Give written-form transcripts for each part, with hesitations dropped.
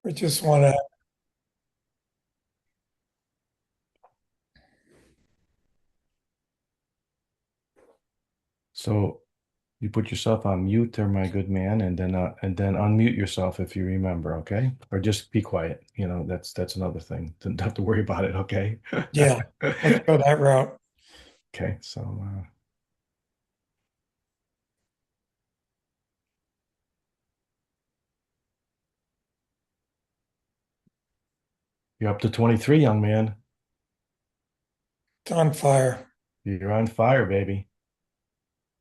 We just want to, So you put yourself on mute there, my good man, and then unmute yourself if you remember, okay? Or just be quiet. That's another thing. Don't have to worry about it, okay? yeah, let's go that route. Okay, so you're up to 23, young man. It's on fire. You're on fire, baby.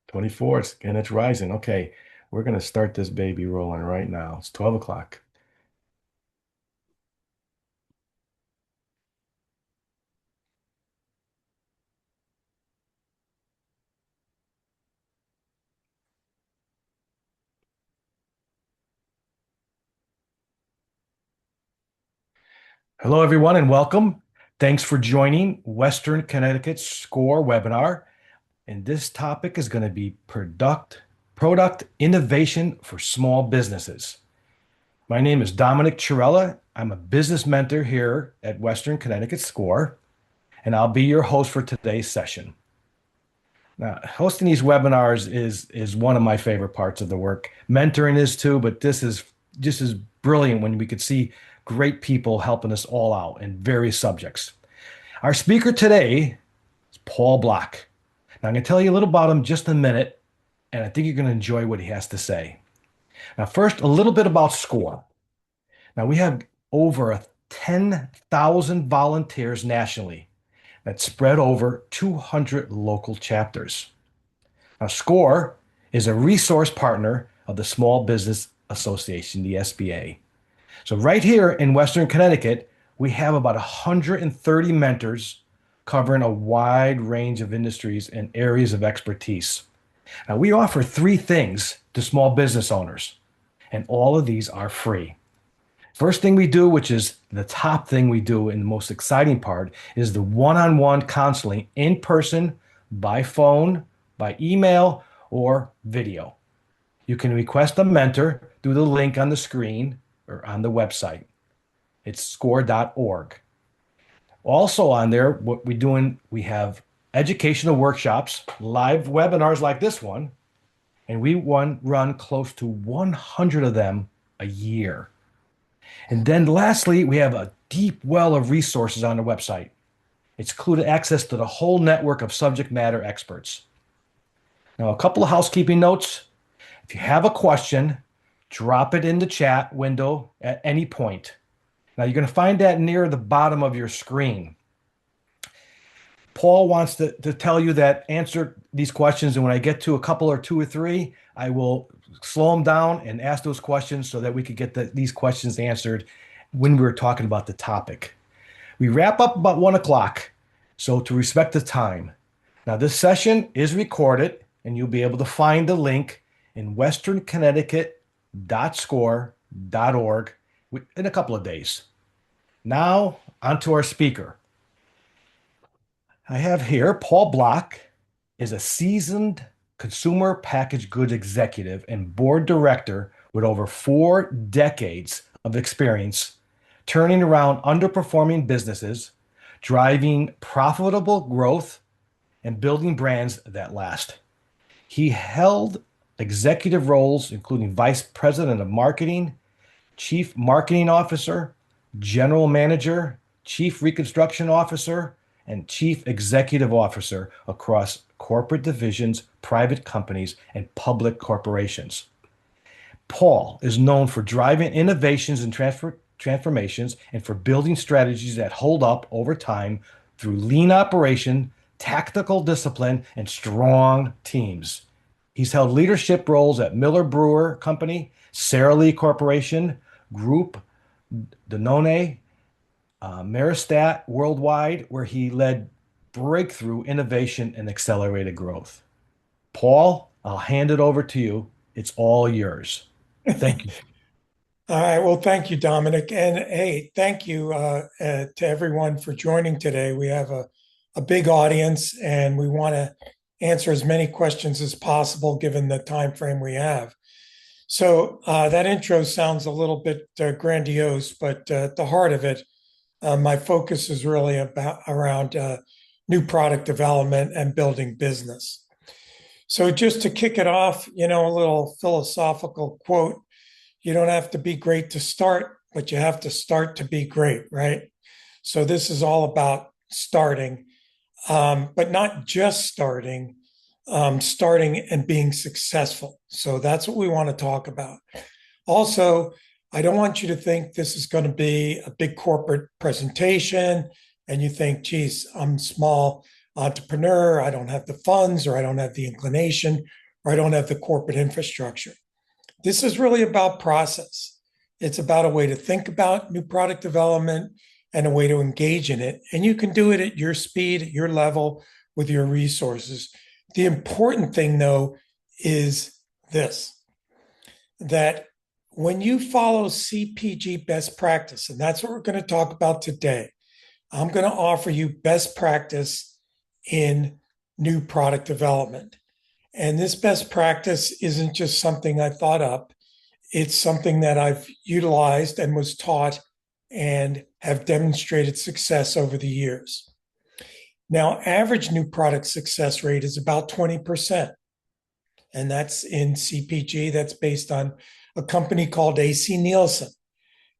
24, and it's rising. Okay, we're gonna start this baby rolling right now. It's 12 o'clock. Hello, everyone, and welcome. Thanks for joining Western Connecticut SCORE webinar. And this topic is going to be product innovation for small businesses. My name is Dominic Chirella. I'm a business mentor here at Western Connecticut SCORE, and I'll be your host for today's session. Now, hosting these webinars is one of my favorite parts of the work. Mentoring is too, but this is just as brilliant when we could see great people helping us all out in various subjects. Our speaker today is Paul Block. Now, I'm going to tell you a little about him just in a minute, and I think you're going to enjoy what he has to say. Now, first, a little bit about SCORE. Now, we have over 10,000 volunteers nationally that spread over 200 local chapters. Now, SCORE is a resource partner of the Small Business Association, the SBA. So, right here in Western Connecticut, we have about 130 mentors covering a wide range of industries and areas of expertise. Now, we offer three things to small business owners, and all of these are free. First thing we do, which is the top thing we do and the most exciting part, is the one-on-one counseling in person, by phone, by email, or video. You can request a mentor through the link on the screen or on the website. It's score.org. Also on there, what we're doing, we have educational workshops, live webinars like this one, and we run close to 100 of them a year. And then lastly, we have a deep well of resources on the website. It's included access to the whole network of subject matter experts. Now, a couple of housekeeping notes. If you have a question, drop it in the chat window at any point. Now, you're going to find that near the bottom of your screen. Paul wants to tell you that answer these questions, and when I get to a couple or two or three, I will slow them down and ask those questions so that we could get these questions answered when we were talking about the topic. We wrap up about 1 o'clock, so to respect the time. Now, this session is recorded, and you'll be able to find the link in westernconnecticut.score.org in a couple of days. Now, on to our speaker. I have here Paul Block is a seasoned consumer packaged goods executive and board director with over 4 decades of experience turning around underperforming businesses, driving profitable growth, and building brands that last. He held executive roles including vice president of marketing, chief marketing officer, general manager, chief reconstruction officer, and chief executive officer across corporate divisions, private companies, and public corporations. Paul is known for driving innovations and transformations and for building strategies that hold up over time through lean operation, tactical discipline, and strong teams. He's held leadership roles at Miller Brewer Company, Sara Lee Corporation, Group Danone, Maristat Worldwide, where he led breakthrough innovation and accelerated growth. Paul, I'll hand it over to you. It's all yours. Thank you. All right. Well, thank you, Dominic. And hey, thank you to everyone for joining today. We have a big audience and we want to answer as many questions as possible given the time frame we have. That intro sounds a little bit grandiose, but at the heart of it, my focus is really about around new product development and building business. So just to kick it off, a little philosophical quote: "You don't have to be great to start, but you have to start to be great," right? So this is all about starting, but not just starting, starting and being successful. So that's what we want to talk about. Also, I don't want you to think this is going to be a big corporate presentation and you think, geez, I'm a small entrepreneur. I don't have the funds, or I don't have the inclination, or I don't have the corporate infrastructure. This is really about process. It's about a way to think about new product development and a way to engage in it. And you can do it at your speed, at your level, with your resources. The important thing, though, is this: that when you follow CPG best practice, and that's what we're going to talk about today, I'm going to offer you best practice in new product development. And this best practice isn't just something I thought up, it's something that I've utilized and was taught and have demonstrated success over the years. Now, average new product success rate is about 20%. And that's in CPG. That's based on a company called AC Nielsen.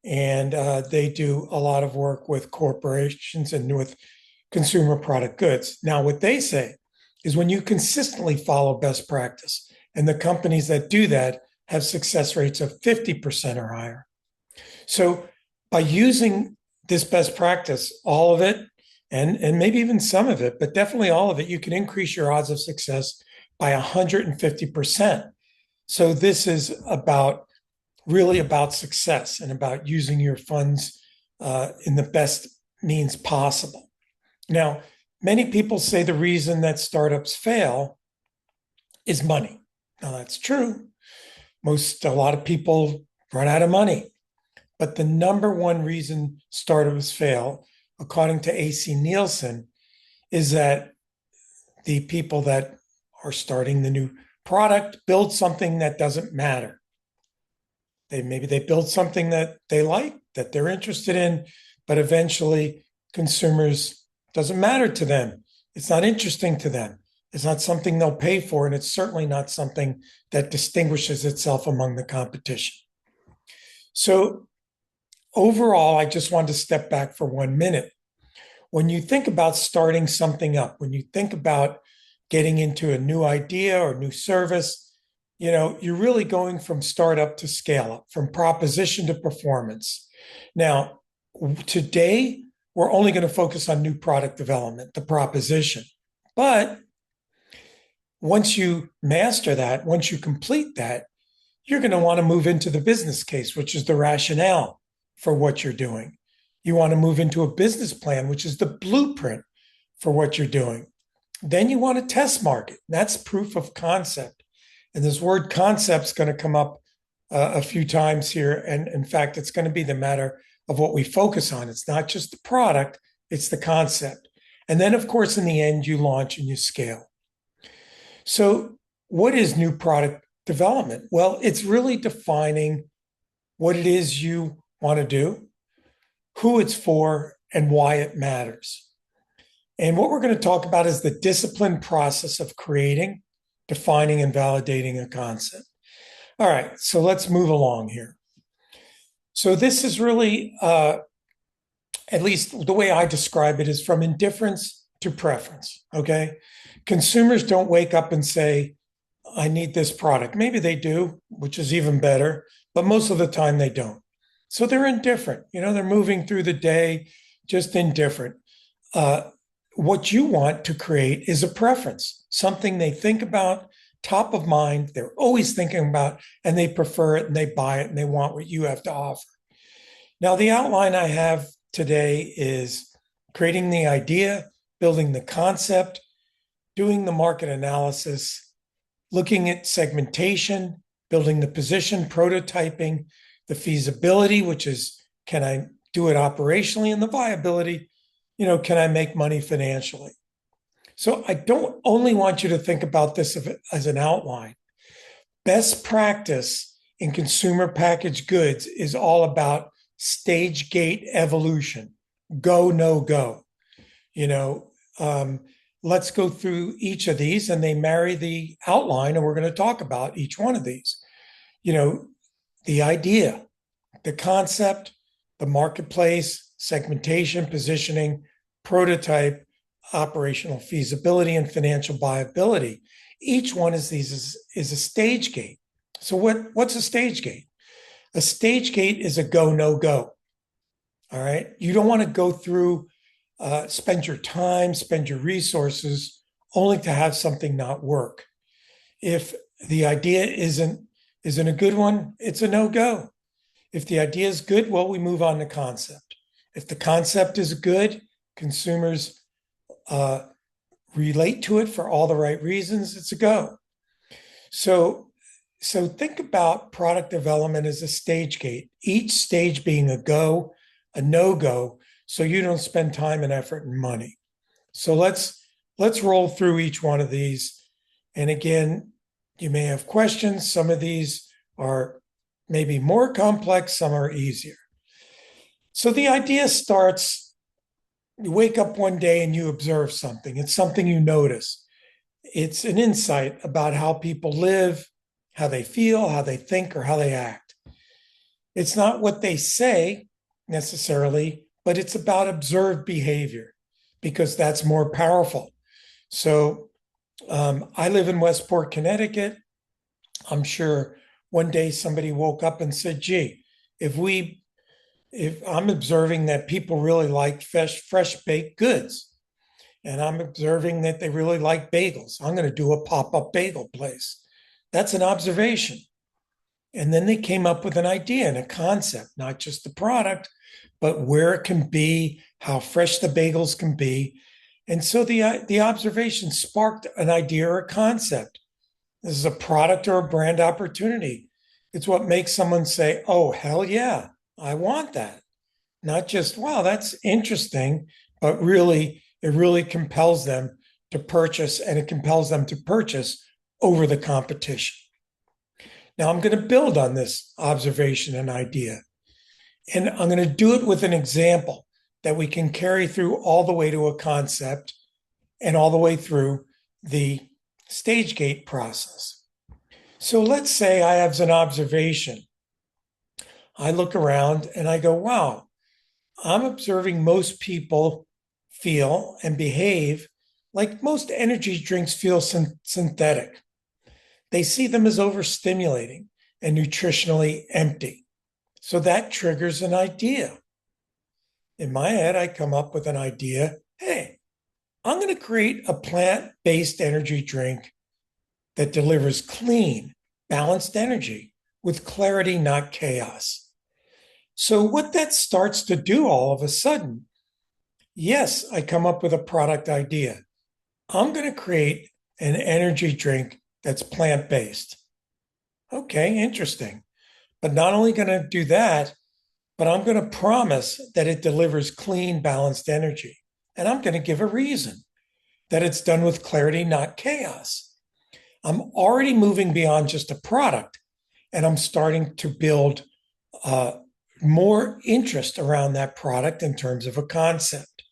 And they do a lot of work with corporations and with consumer product goods. Now, what they say is when you consistently follow best practice, and the companies that do that have success rates of 50% or higher. So by using this best practice, all of it, and maybe even some of it, but definitely all of it, you can increase your odds of success by 150%. So this is really about success and about using your funds in the best means possible. Now, many people say the reason that startups fail is money. Now, that's true. A lot of people run out of money. But the number one reason startups fail, according to AC Nielsen, is that the people that are starting the new product build something that doesn't matter. Maybe they build something that they like, that they're interested in, but eventually consumers, doesn't matter to them. It's not interesting to them. It's not something they'll pay for, and it's certainly not something that distinguishes itself among the competition. So overall, I just wanted to step back for 1 minute. When you think about starting something up, when you think about getting into a new idea or new service, you're really going from startup to scale up, from proposition to performance. Now, today, we're only going to focus on new product development, the proposition. But once you master that, once you complete that, you're going to want to move into the business case, which is the rationale for what you're doing. You want to move into a business plan, which is the blueprint for what you're doing. Then you want to test market. That's proof of concept. And this word concept is going to come up a few times here. And in fact, it's going to be the matter of what we focus on. It's not just the product, it's the concept. And then, of course, in the end, you launch and you scale. So what is new product development? Well, it's really defining what it is you want to do, who it's for, and why it matters. And what we're going to talk about is the disciplined process of creating, defining, and validating a concept. All right, so let's move along here. So this is really, at least the way I describe it, is from indifference to preference, okay? Consumers don't wake up and say, I need this product. Maybe they do, which is even better, but most of the time they don't. So they're indifferent. They're moving through the day, just indifferent. What you want to create is a preference, something they think about, top of mind, they're always thinking about, and they prefer it and they buy it and they want what you have to offer. Now, the outline I have today is creating the idea, building the concept, doing the market analysis, looking at segmentation, building the position, prototyping, the feasibility, which is, can I do it operationally, and the viability, can I make money financially? So I don't only want you to think about this as an outline. Best practice in consumer packaged goods is all about stage gate evolution, go, no go. You know, let's go through each of these and they marry the outline, and we're going to talk about each one of these. You know, the idea, the concept, the marketplace, segmentation, positioning, prototype, operational feasibility, and financial viability. Each one of these is a stage gate. So what's a stage gate? A stage gate is a go, no go. All right. You don't want to go through, spend your time, spend your resources only to have something not work. If the idea isn't a good one, it's a no go. If the idea is good, well, we move on to concept. If the concept is good, consumers relate to it for all the right reasons, it's a go. So think about product development as a stage gate, each stage being a go, a no-go, so you don't spend time and effort and money. So let's roll through each one of these. And again, you may have questions. Some of these are maybe more complex, some are easier. So the idea starts, you wake up one day and you observe something. It's something you notice. It's an insight about how people live, how they feel, how they think, or how they act. It's not what they say necessarily, but it's about observed behavior because that's more powerful. So I live in Westport, Connecticut. I'm sure one day somebody woke up and said, gee, if I'm observing that people really like fresh baked goods, and I'm observing that they really like bagels, I'm going to do a pop-up bagel place. That's an observation. And then they came up with an idea and a concept, not just the product, but where it can be, how fresh the bagels can be. And so the observation sparked an idea or a concept. This is a product or a brand opportunity. It's what makes someone say, oh, hell yeah, I want that. Not just, wow, that's interesting, but really, it really compels them to purchase, and it compels them to purchase over the competition. Now, I'm going to build on this observation and idea, and I'm going to do it with an example that we can carry through all the way to a concept and all the way through the stage gate process. So let's say I have an observation. I look around and I go, wow, I'm observing most people feel and behave like most energy drinks feel synthetic. They see them as overstimulating and nutritionally empty. So that triggers an idea. In my head, I come up with an idea. Hey, I'm going to create a plant-based energy drink that delivers clean, balanced energy with clarity, not chaos. So what that starts to do all of a sudden, yes, I come up with a product idea. I'm going to create an energy drink that's plant-based. Okay, interesting. But not only going to do that, but I'm going to promise that it delivers clean, balanced energy. And I'm going to give a reason that it's done with clarity, not chaos. I'm already moving beyond just a product, and I'm starting to build more interest around that product in terms of a concept.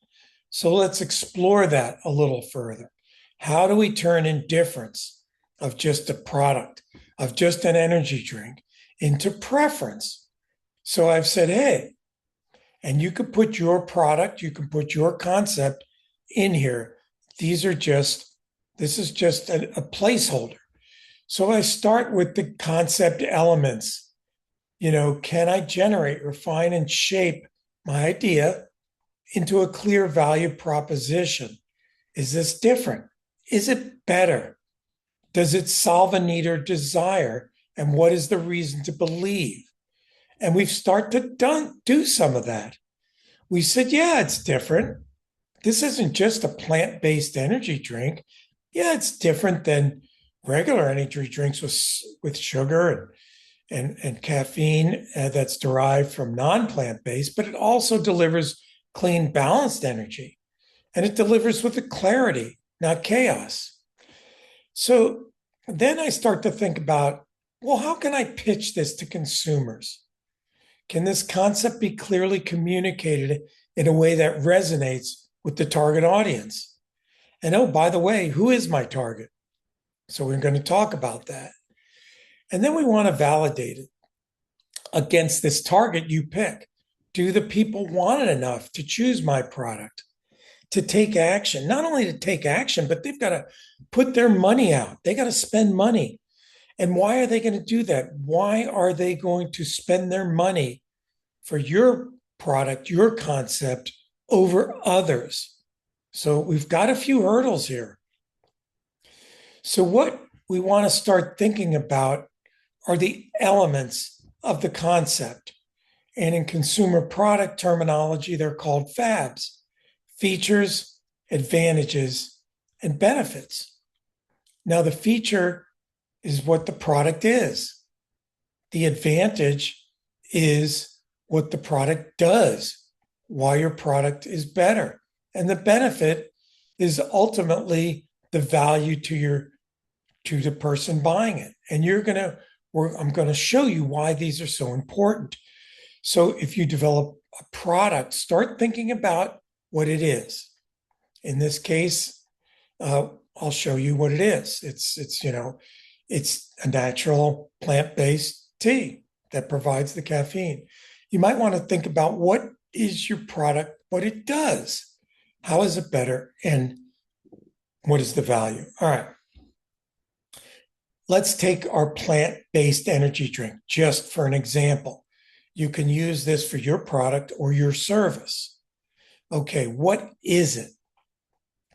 So let's explore that a little further. How do we turn indifference of just a product, of just an energy drink, into preference? So I've said, hey, and you could put your product, you can put your concept in here. This is just a placeholder. So I start with the concept elements. Can I generate, refine, and shape my idea into a clear value proposition? Is this different? Is it better? Does it solve a need or desire? And what is the reason to believe? And we've started to do some of that. We said, yeah, it's different. This isn't just a plant-based energy drink. Yeah, it's different than regular energy drinks with sugar and caffeine that's derived from non-plant-based, but it also delivers clean, balanced energy. And it delivers with a clarity, not chaos. So then I start to think about well, how can I pitch this to consumers? Can this concept be clearly communicated in a way that resonates with the target audience? And oh, by the way, who is my target? So we're going to talk about that. And then we want to validate it against this target you pick. Do the people want it enough to choose my product, to take action? Not only to take action, but they've got to put their money out. They got to spend money. And why are they going to do that? Why are they going to spend their money for your product, your concept over others? So we've got a few hurdles here. So what we want to start thinking about are the elements of the concept. And in consumer product terminology, they're called FABs: features, advantages, and benefits. Now, the feature is what the product is. The advantage is what the product does, why your product is better. And the benefit is ultimately the value to the person buying it. And I'm going to show you why these are so important. So if you develop a product, start thinking about what it is. In this case, I'll show you what it is. It's a natural plant-based tea that provides the caffeine. You might want to think about what is your product, what it does, how is it better, and what is the value. All right. Let's take our plant-based energy drink just for an example. You can use this for your product or your service. Okay, what is it?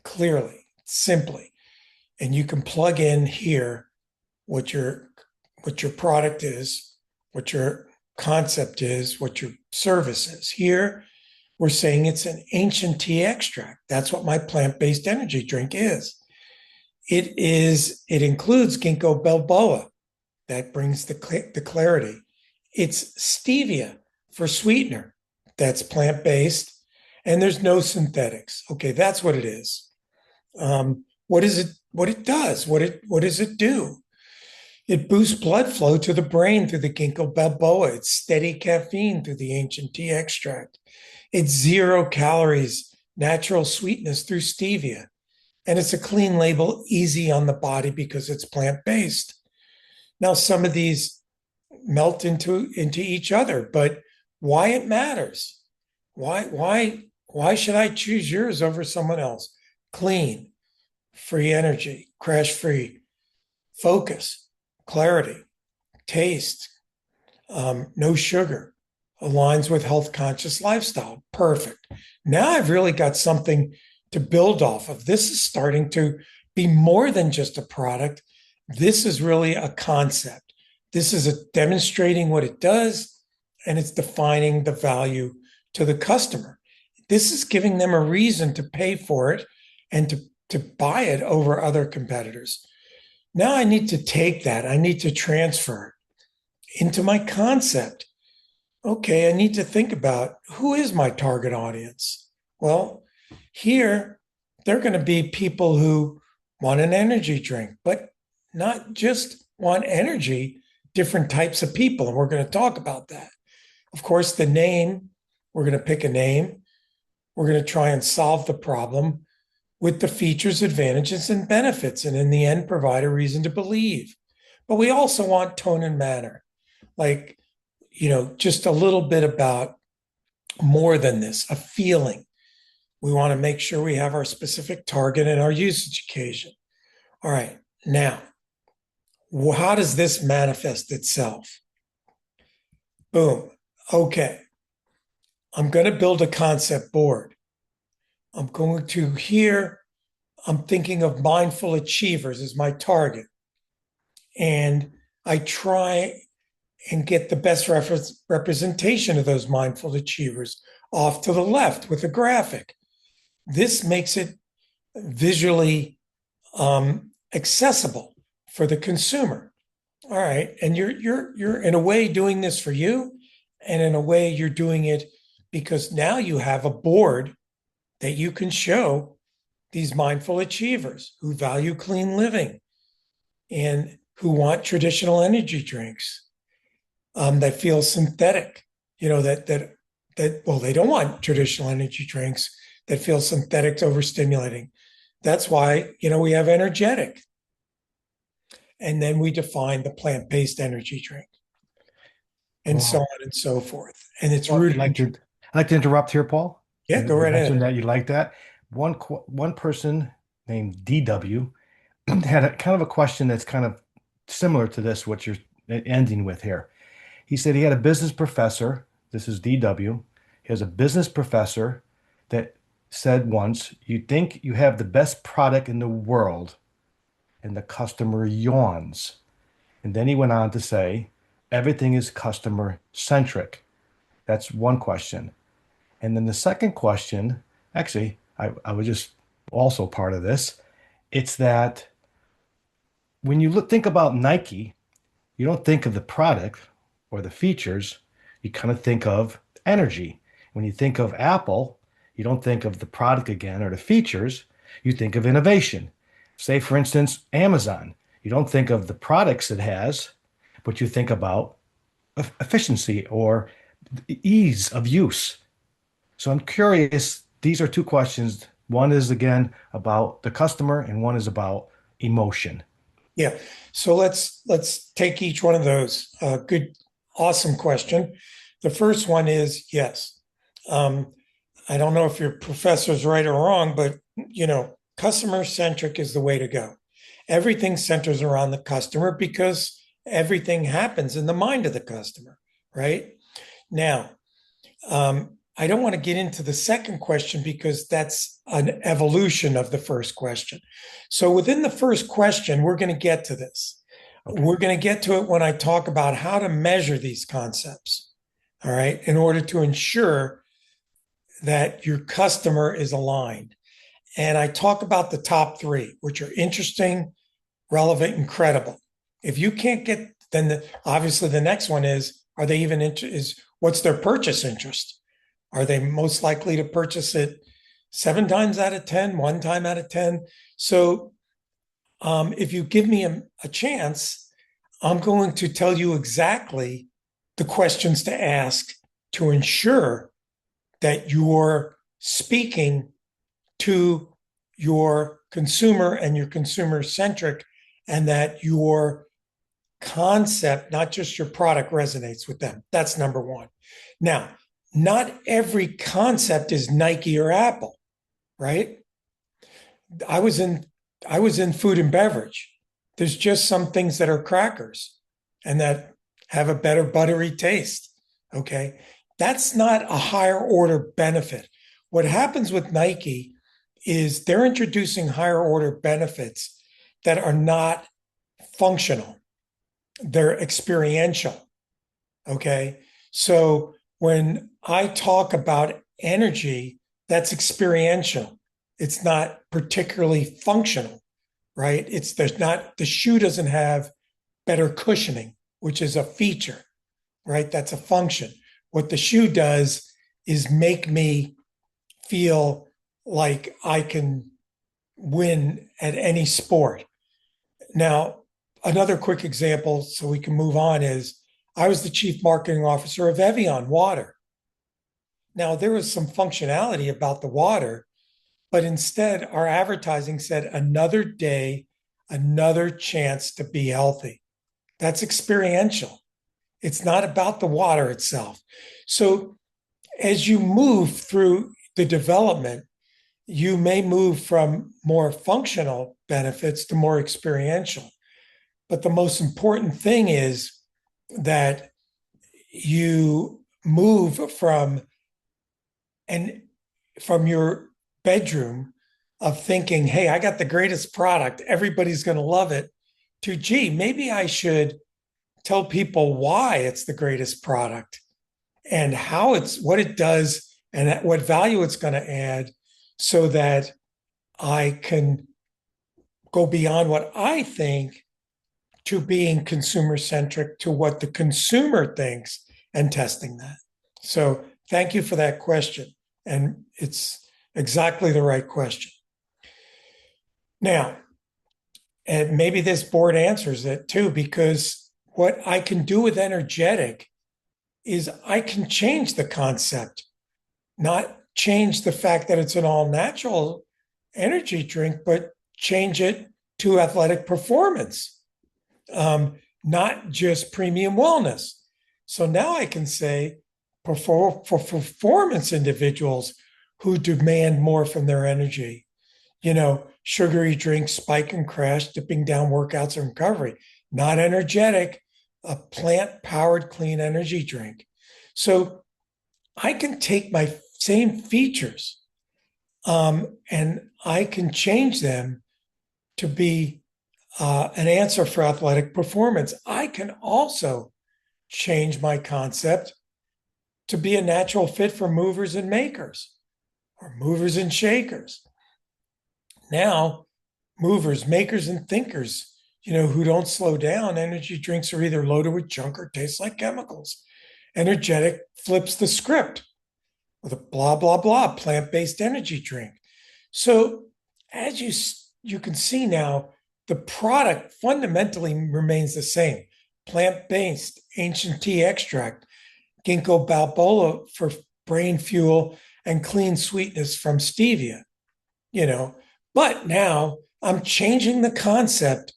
Clearly, simply. And you can plug in here what your product is, what your concept is, what your service is. Here, we're saying it's an ancient tea extract. That's what my plant-based energy drink is. It includes ginkgo biloba. That brings the clarity. It's stevia for sweetener. That's plant-based, and there's no synthetics. Okay, that's what it is. What is it? What it does? What does it do? It boosts blood flow to the brain through the ginkgo biloba. It's steady caffeine through the ancient tea extract. It's 0 calories, natural sweetness through stevia. And it's a clean label, easy on the body because it's plant-based. Now, some of these melt into each other, but why it matters? Why should I choose yours over someone else? Clean, free energy, crash-free, focus, clarity, taste, no sugar, aligns with health conscious lifestyle. Perfect. Now I've really got something to build off of. This is starting to be more than just a product. This is really a concept. This is demonstrating what it does, and it's defining the value to the customer. This is giving them a reason to pay for it and to buy it over other competitors. Now I need to take that. I need to transfer it into my concept. Okay, I need to think about who is my target audience? Well, here, they're going to be people who want an energy drink, but not just want energy, different types of people. And we're going to talk about that. Of course, the name, we're going to pick a name. We're going to try and solve the problem with the features, advantages, and benefits, and in the end, provide a reason to believe. But we also want tone and manner, like, just a little bit about more than this, a feeling. We want to make sure we have our specific target and our usage occasion. All right, now, how does this manifest itself? Boom. Okay. I'm going to build a concept board. I'm thinking of mindful achievers as my target. And I try and get the best representation of those mindful achievers off to the left with a graphic. This makes it visually accessible for the consumer. All right, and you're in a way doing this for you, and in a way you're doing it because now you have a board that you can show these mindful achievers who value clean living and who want traditional energy drinks that feel synthetic. Well, they don't want traditional energy drinks that feel synthetic, overstimulating. That's why we have energetic, and then we define the plant-based energy drink, and so Well, on and so forth. And it's well, rooted in. I'd like to interrupt here, Paul. Yeah, go You right mentioned ahead. that you like that. One person named DW had a kind of a question that's kind of similar to this, what you're ending with here. He said he had a business professor. This is DW. He has a business professor that said once, "You think you have the best product in the world," and the customer yawns. And then he went on to say, "Everything is customer centric." That's one question. And then the second question, actually, I was just also part of this. It's that when you think about Nike, you don't think of the product or the features, you kind of think of energy. When you think of Apple, you don't think of the product again or the features, you think of innovation. Say, for instance, Amazon. You don't think of the products it has, but you think about efficiency or ease of use. So I'm curious, these are two questions. One is again about the customer, and one is about emotion. Yeah. So let's take each one of those. Good, awesome question. The first one is yes. Um, I don't know if your professor's right or wrong, but customer centric is the way to go. Everything centers around the customer because everything happens in the mind of the customer, right? Now, I don't want to get into the second question because that's an evolution of the first question. So within the first question, we're going to get to this. Okay. We're going to get to it when I talk about how to measure these concepts, all right, in order to ensure that your customer is aligned. And I talk about the top three, which are interesting, relevant, and credible. If you can't get, then obviously the next one is, are they even is what's their purchase interest? Are they most likely to purchase it 7 times out of 10, 1 time out of 10? So if you give me a chance, I'm going to tell you exactly the questions to ask to ensure that you're speaking to your consumer and your consumer centric, and that your concept, not just your product, resonates with them. That's number one. Now, not every concept is Nike or Apple, right? I was in I was in food and beverage. There's just some things that are crackers and that have a better buttery taste. Okay. That's not a higher order benefit. What happens with Nike is they're introducing higher order benefits that are not functional, they're experiential. Okay. So when I talk about energy, that's experiential. It's not particularly functional, right? There's not, the shoe doesn't have better cushioning, which is a feature, right? That's a function. What the shoe does is make me feel like I can win at any sport. Now, another quick example so we can move on is I was the chief marketing officer of Evian water. Now, there was some functionality about the water, but instead, our advertising said another day, another chance to be healthy. That's experiential. It's not about the water itself. So, as you move through the development, you may move from more functional benefits to more experiential. But the most important thing is that you move and from your bedroom of thinking, hey, I got the greatest product, everybody's going to love it, to, gee, maybe I should tell people why it's the greatest product and how what it does and what value it's going to add so that I can go beyond what I think to being consumer centric to what the consumer thinks and testing that. So thank you for that question. And it's exactly the right question. Now, And maybe this board answers it too, because what I can do with energetic is I can change the concept, not change the fact that it's an all natural energy drink, but change it to athletic performance, not just premium wellness. So now I can say for performance individuals who demand more from their energy, sugary drinks, spike and crash, dipping down workouts and recovery, not energetic, a plant powered clean energy drink. So I can take my same features and I can change them to be an answer for athletic performance. I can also change my concept to be a natural fit for movers and makers or movers and shakers. Now, movers, makers, and thinkers, who don't slow down, energy drinks are either loaded with junk or taste like chemicals. Energetic flips the script with a blah, blah, blah, plant-based energy drink. So as you can see now, the product fundamentally remains the same. Plant-based, ancient tea extract, ginkgo biloba for brain fuel, and clean sweetness from stevia, But now I'm changing the concept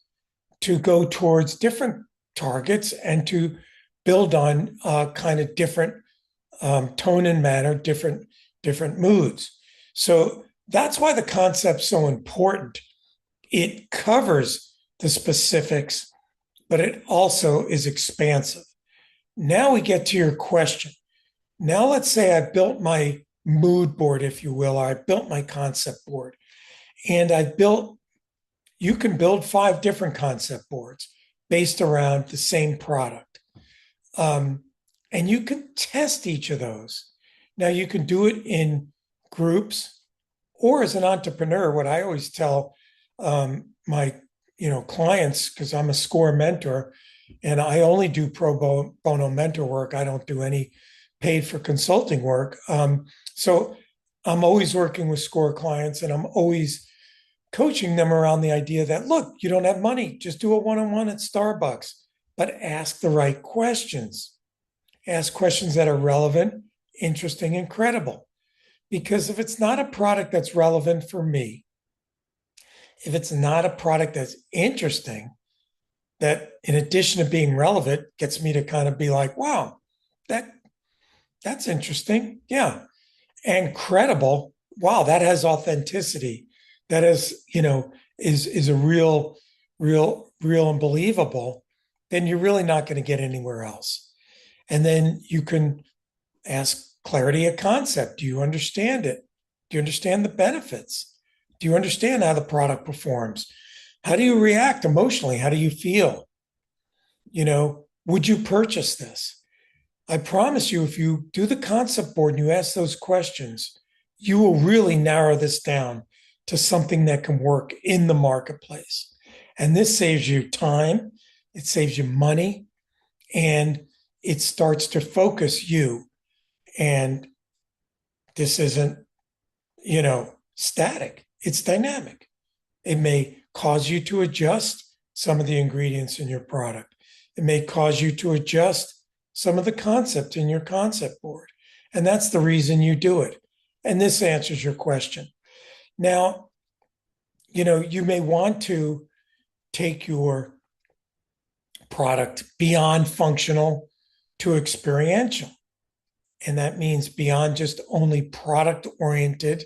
to go towards different targets and to build on kind of different tone and manner, different moods. So that's why the concept's so important. It covers the specifics, but it also is expansive. Now we get to your question. Now let's say I built my mood board, if you will, or I built my concept board, and you can build 5 different concept boards based around the same product. And you can test each of those. Now you can do it in groups or as an entrepreneur. What I always tell my clients, because I'm a SCORE mentor and I only do pro bono mentor work. I don't do any paid for consulting work. So I'm always working with SCORE clients and I'm always coaching them around the idea that, look, you don't have money, just do a one-on-one at Starbucks, but ask the right questions. Ask questions that are relevant, interesting, and credible. Because if it's not a product that's relevant for me, if it's not a product that's interesting, that in addition to being relevant, gets me to kind of be like, wow, that's interesting. Yeah. And credible, wow, that has authenticity. That is a real and believable, then you're really not going to get anywhere else. And then you can ask clarity of concept. Do you understand it? Do you understand the benefits? Do you understand how the product performs? How do you react emotionally? How do you feel? Would you purchase this? I promise you, if you do the concept board and you ask those questions, you will really narrow this down to something that can work in the marketplace. And this saves you time, it saves you money, and it starts to focus you. And this isn't, static, it's dynamic. It may cause you to adjust some of the ingredients in your product. It may cause you to adjust some of the concept in your concept board. And that's the reason you do it. And this answers your question. Now, you may want to take your product beyond functional to experiential. And that means beyond just only product oriented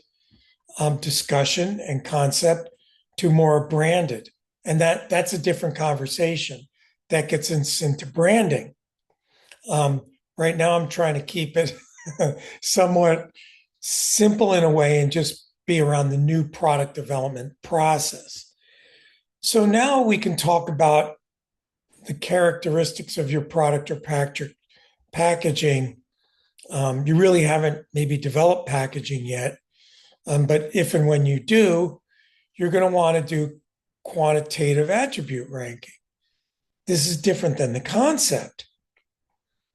discussion and concept to more branded. And that's a different conversation that gets into branding. Right now, I'm trying to keep it somewhat simple in a way and just be around the new product development process. So now we can talk about the characteristics of your product or packaging. You really haven't maybe developed packaging yet, but if and when you do, you're going to want to do quantitative attribute ranking. This is different than the concept.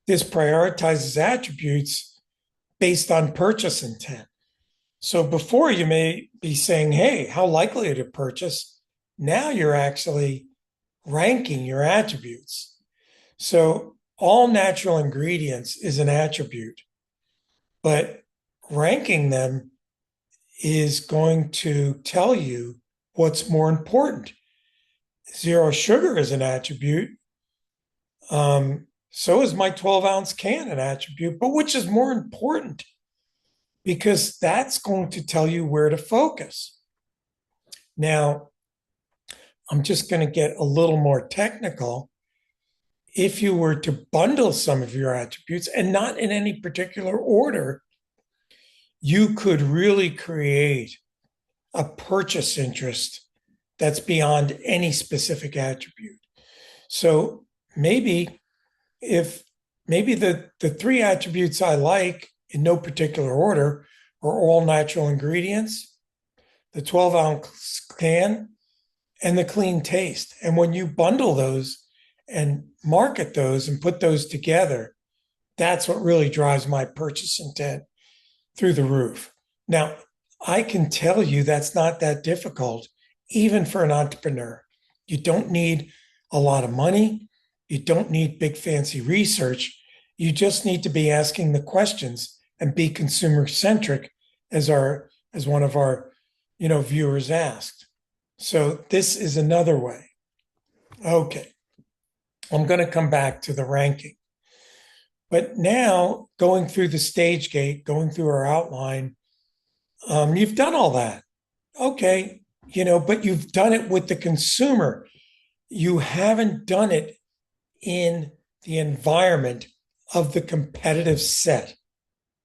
This prioritizes attributes based on purchase intent. So before you may be saying, hey, how likely to purchase? Now you're actually ranking your attributes. So all natural ingredients is an attribute, but ranking them is going to tell you what's more important. Zero sugar is an attribute. So is my 12-ounce can an attribute, but which is more important? Because that's going to tell you where to focus. Now, I'm just going to get a little more technical. If you were to bundle some of your attributes and not in any particular order, you could really create a purchase interest that's beyond any specific attribute. So maybe if maybe the three attributes I like in no particular order are all natural ingredients, the 12-ounce can, and the clean taste. And when you bundle those and market those and put those together, that's what really drives my purchase intent through the roof. Now, I can tell you that's not that difficult, even for an entrepreneur. You don't need a lot of money. You don't need big fancy research. You just need to be asking the questions and be consumer centric, as one of our viewers asked. So this is another way. Okay, I'm going to come back to the ranking. But now, going through the stage gate, going through our outline, you've done all that. Okay, but you've done it with the consumer. You haven't done it in the environment of the competitive set,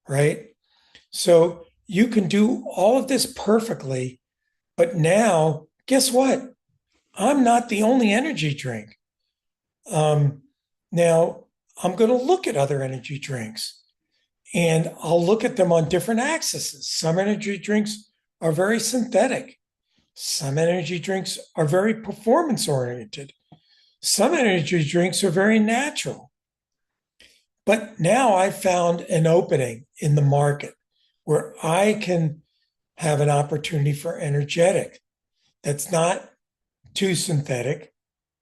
right? So you can do all of this perfectly, but now, guess what? I'm not the only energy drink. Now, I'm going to look at other energy drinks and I'll look at them on different axes. Some energy drinks are very synthetic. Some energy drinks are very performance oriented. Some energy drinks are very natural. But now I've found an opening in the market where I can have an opportunity for energetic that's not too synthetic,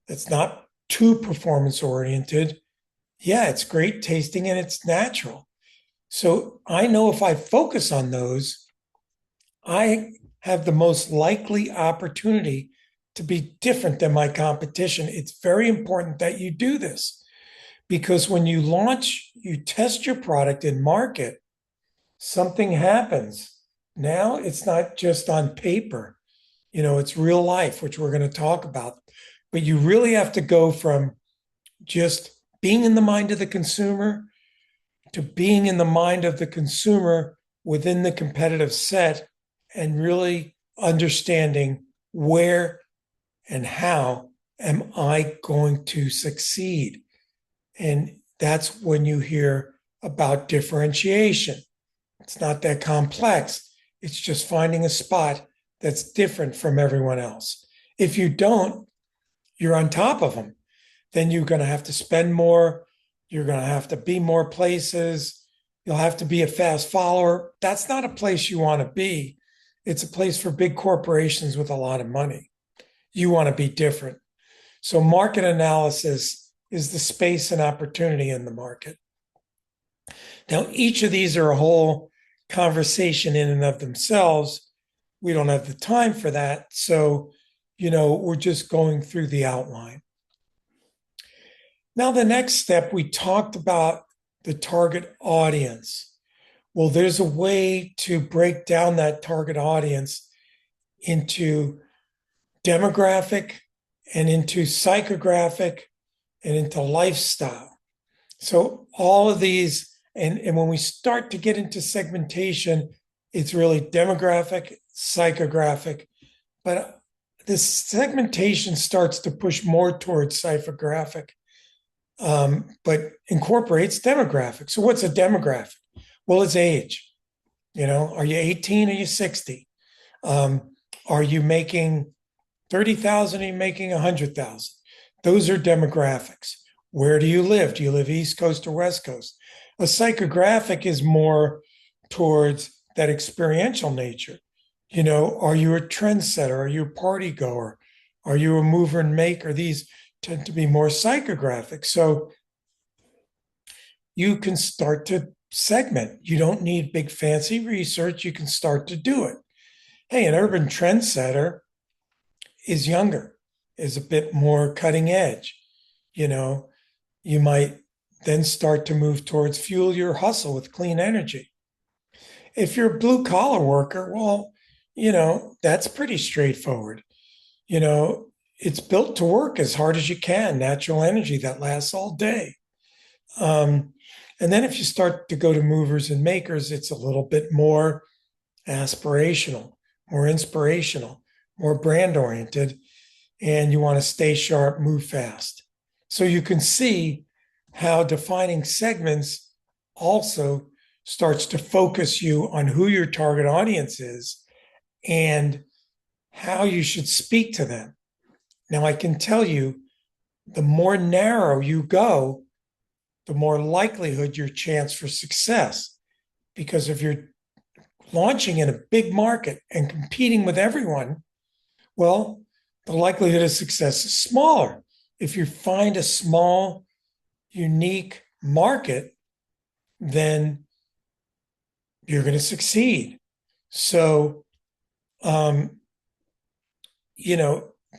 that's not too performance oriented. Yeah, it's great tasting and it's natural. So I know if I focus on those, I have the most likely opportunity to be different than my competition. It's very important that you do this because when you launch, you test your product in market, something happens. Now it's not just on paper, it's real life, which we're going to talk about. But you really have to go from just being in the mind of the consumer to being in the mind of the consumer within the competitive set and really understanding where and how am I going to succeed. And that's when you hear about differentiation. It's not that complex. It's just finding a spot that's different from everyone else. If you don't, you're on top of them. Then you're going to have to spend more. You're going to have to be more places. You'll have to be a fast follower. That's not a place you want to be. It's a place for big corporations with a lot of money. You want to be different. So market analysis is the space and opportunity in the market. Now, each of these are a whole conversation in and of themselves. We don't have the time for that. So, we're just going through the outline. Now, the next step, we talked about the target audience. Well, there's a way to break down that target audience into demographic and into psychographic and into lifestyle. So all of these, and when we start to get into segmentation, it's really demographic, psychographic, but this segmentation starts to push more towards psychographic, but incorporates demographic. So what's a demographic? Well, it's age. Are you 18? Are you 60? Are you making 30,000? Are you making 100,000? Those are demographics. Where do you live? Do you live East Coast or West Coast? A psychographic is more towards that experiential nature. Are you a trendsetter? Are you a party goer? Are you a mover and maker? These tend to be more psychographic. So you can start to segment. You don't need big fancy research. You can start to do it. Hey, an urban trendsetter is younger, is a bit more cutting edge. You know, you might then start to move towards fuel your hustle with clean energy. If you're a blue collar worker, well, that's pretty straightforward. You know, it's built to work as hard as you can, natural energy that lasts all day. Um, and then if you start to go to movers and makers, it's a little bit more aspirational, more inspirational, more brand oriented, and you want to stay sharp, move fast. So you can see how defining segments also starts to focus you on who your target audience is and how you should speak to them. Now, I can tell you the more narrow you go, the more likelihood your chance for success. Because if you're launching in a big market and competing with everyone, well, the likelihood of success is smaller. If you find a small, unique market, then you're going to succeed. So, um,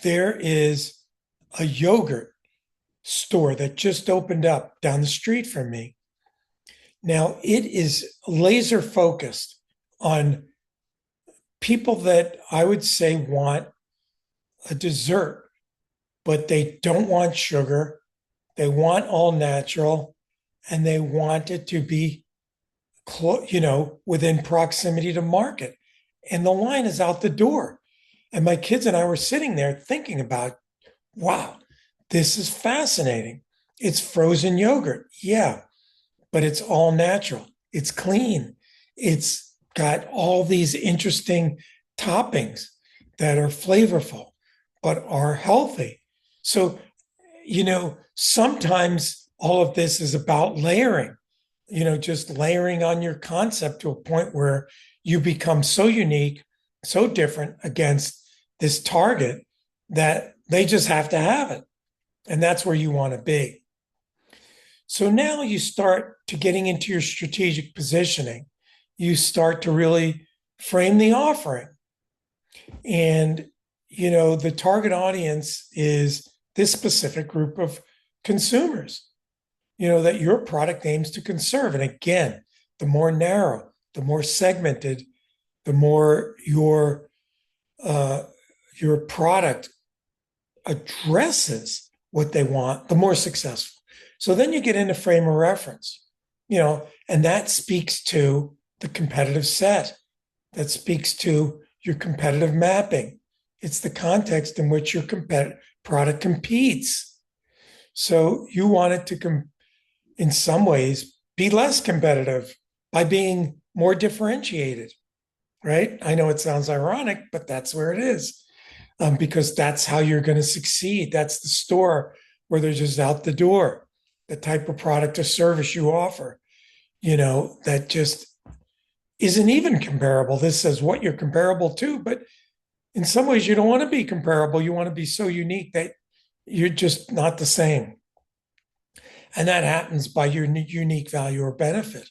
there is a yogurt store that just opened up down the street from me. Now, it is laser focused on people that I would say want a dessert, but they don't want sugar. They want all natural, and they want it to be, within proximity to market. And the line is out the door. And my kids and I were sitting there thinking about, wow, this is fascinating. It's frozen yogurt. Yeah, but it's all natural. It's clean. It's got all these interesting toppings that are flavorful, but are healthy. So, sometimes all of this is about layering, just layering on your concept to a point where you become so unique, so different against this target that they just have to have it. And that's where you want to be. So now you start to getting into your strategic positioning. You start to really frame the offering. And, the target audience is this specific group of consumers, that your product aims to conserve. And again, the more narrow, the more segmented, the more your product addresses what they want, the more successful. So then you get into frame of reference, and that speaks to the competitive set. That speaks to your competitive mapping. It's the context in which your product competes. So you want it to, in some ways, be less competitive by being more differentiated, right? I know it sounds ironic, but that's where it is. Because that's how you're going to succeed. That's the store where they're just out the door, the type of product or service you offer, that just isn't even comparable. This says what you're comparable to, but in some ways you don't want to be comparable. You want to be so unique that you're just not the same. And that happens by your unique value or benefit,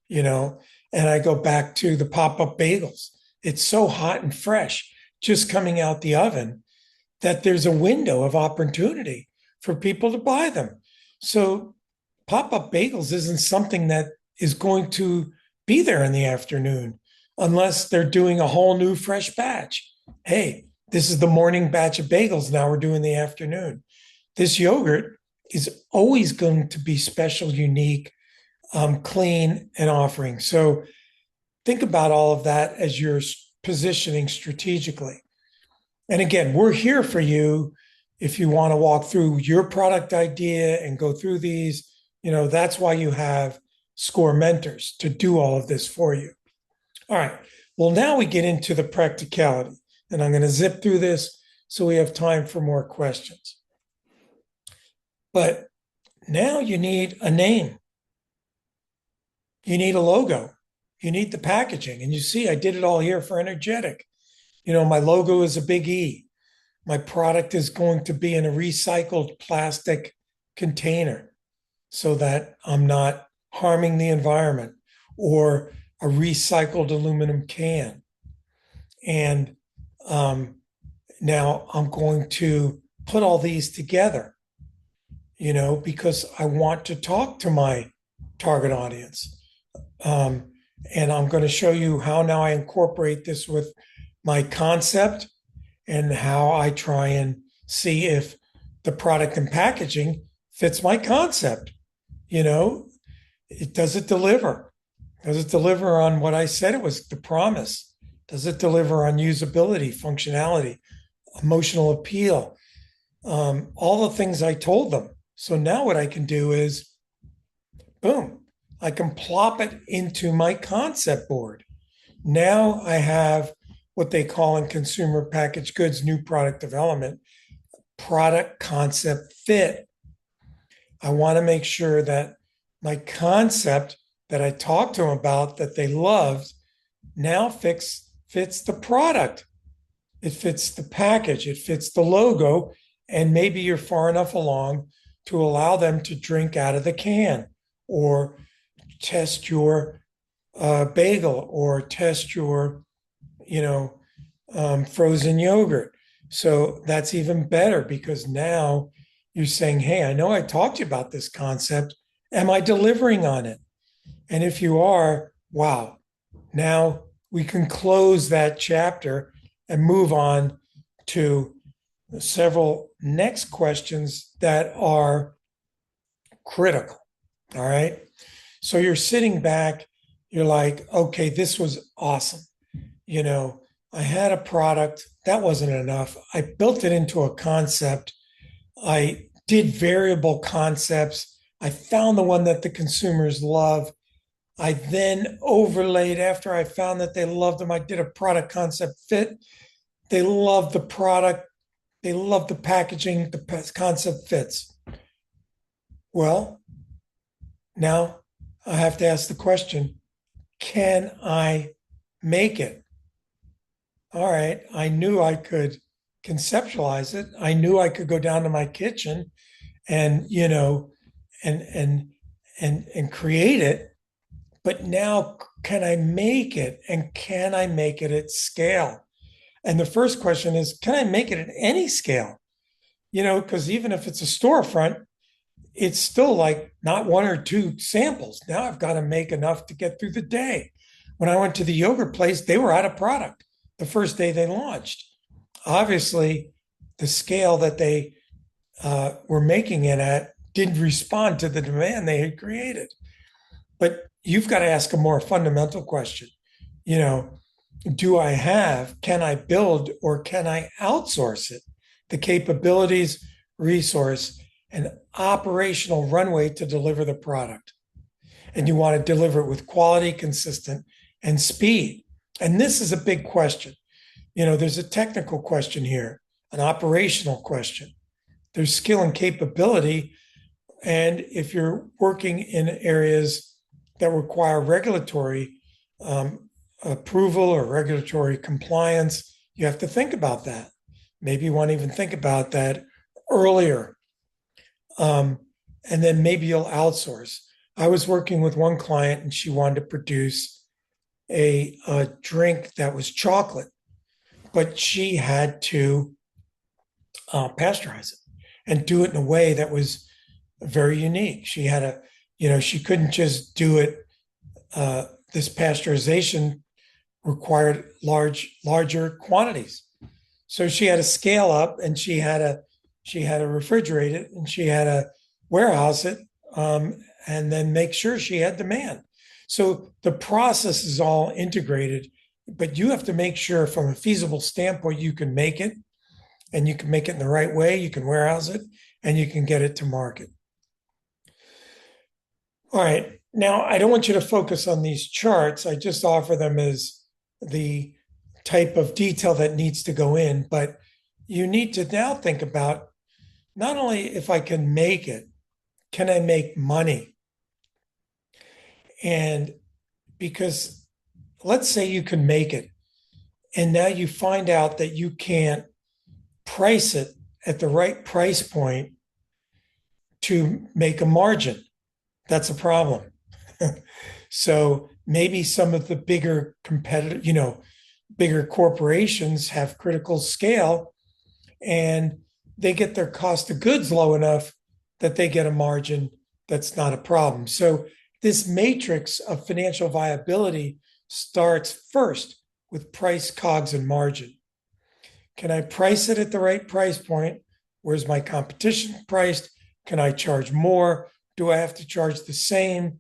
and I go back to the pop-up bagels. It's so hot and fresh just coming out the oven that there's a window of opportunity for people to buy them. So pop-up bagels isn't something that is going to be there in the afternoon unless they're doing a whole new fresh batch. Hey, this is the morning batch of bagels. Now we're doing the afternoon. This yogurt is always going to be special, unique, clean, and offering. So think about all of that as you're positioning strategically. And again, we're here for you if you want to walk through your product idea and go through these. That's why you have SCORE mentors to do all of this for you. All right. Well, now we get into the practicality, and I'm going to zip through this so we have time for more questions. But now you need a name. You need a logo. You need the packaging. And you see, I did it all here for energetic. My logo is a big E. my product is going to be in a recycled plastic container so that I'm not harming the environment, or a recycled aluminum can. And um, now I'm going to put all these together, because I want to talk to my target audience. Um, and I'm going to show you how now I incorporate this with my concept, and how I try and see if the product and packaging fits my concept. You know, does it deliver? Does it deliver on what I said it was the promise? Does it deliver on usability, functionality, emotional appeal, all the things I told them? So now what I can do is, boom, I can plop it into my concept board. Now I have what they call in consumer packaged goods new product development, product concept fit. I want to make sure that my concept that I talked to them about that they loved now fits the product. It fits the package, it fits the logo, and maybe you're far enough along to allow them to drink out of the can, or test your bagel, or test your, frozen yogurt. So that's even better, because now you're saying, hey, I know I talked to you about this concept. Am I delivering on it? And if you are, wow, now we can close that chapter and move on to several next questions that are critical. All right. So you're sitting back, you're like, okay, this was awesome. You know, I had a product that wasn't enough. I built it into a concept. I did variable concepts. I found the one that the consumers love. I then overlaid, after I found that they loved them, I did a product concept fit. They loved the product. They loved the packaging. The concept fits. Well, now I have to ask the question, can I make it? All right. I knew I could conceptualize it. I knew I could go down to my kitchen and, and, and, and create it. But now, can I make it? And can I make it at scale? And the first question is, can I make it at any scale? Because even if it's a storefront, it's still like not one or two samples. Now I've got to make enough to get through the day. When I went to the yogurt place, they were out of product the first day they launched. Obviously, the scale that they were making it at didn't respond to the demand they had created. But you've got to ask a more fundamental question. Can I build, or can I outsource it? The capabilities, resource, and operational runway to deliver the product. And you want to deliver it with quality, consistent, and speed. And this is a big question. There's a technical question here, an operational question. There's skill and capability. And if you're working in areas that require regulatory approval or regulatory compliance, you have to think about that. Maybe you want to even think about that earlier. And then maybe you'll outsource. I was working with one client, and she wanted to produce a drink that was chocolate, but she had to pasteurize it and do it in a way that was very unique. She had she couldn't just do it. This pasteurization required larger quantities. So she had to scale up, and she had to refrigerate it, and she had to warehouse it, and then make sure she had demand. So the process is all integrated, but you have to make sure from a feasible standpoint you can make it, and you can make it in the right way, you can warehouse it, and you can get it to market. All right. Now, I don't want you to focus on these charts. I just offer them as the type of detail that needs to go in, but you need to now think about not only if I can make it, can I make money? And because let's say you can make it, and now you find out that you can't price it at the right price point to make a margin. That's a problem. So maybe some of the bigger competitor, bigger corporations have critical scale and they get their cost of goods low enough that they get a margin that's not a problem. So this matrix of financial viability starts first with price, COGS, and margin. Can I price it at the right price point? Where's my competition priced? Can I charge more? Do I have to charge the same?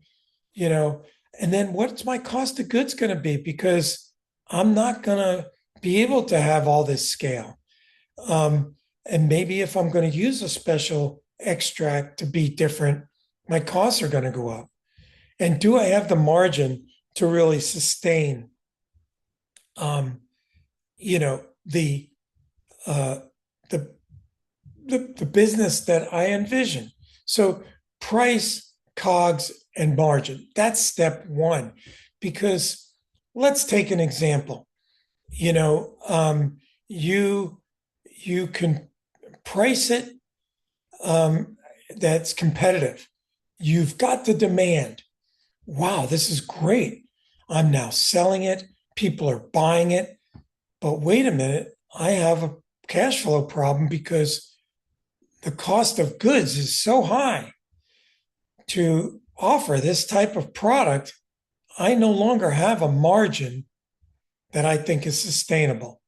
You know, and then what's my cost of goods going to be? Because I'm not going to be able to have all this scale. And maybe if I'm going to use a special extract to be different, my costs are going to go up. And do I have the margin to really sustain, um, you know, the uh, the the business that I envision? So price, COGS, and margin. That's step one. Because let's take an example. You know, you can price it that's competitive. You've got the demand. Wow, this is great. I'm now selling it. People are buying it. But wait a minute, I have a cash flow problem because the cost of goods is so high to offer this type of product. I no longer have a margin that I think is sustainable.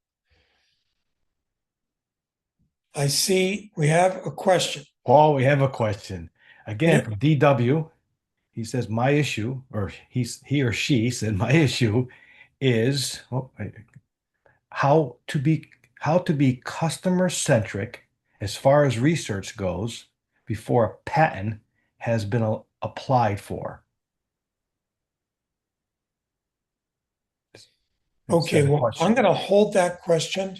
I see we have a question. Paul, we have a question. Again, Yeah. from DW, he says, my issue, or he or she said, my issue is how to be how to be customer centric as far as research goes before a patent has been applied for. It's Okay, a well, I'm question. going to hold that question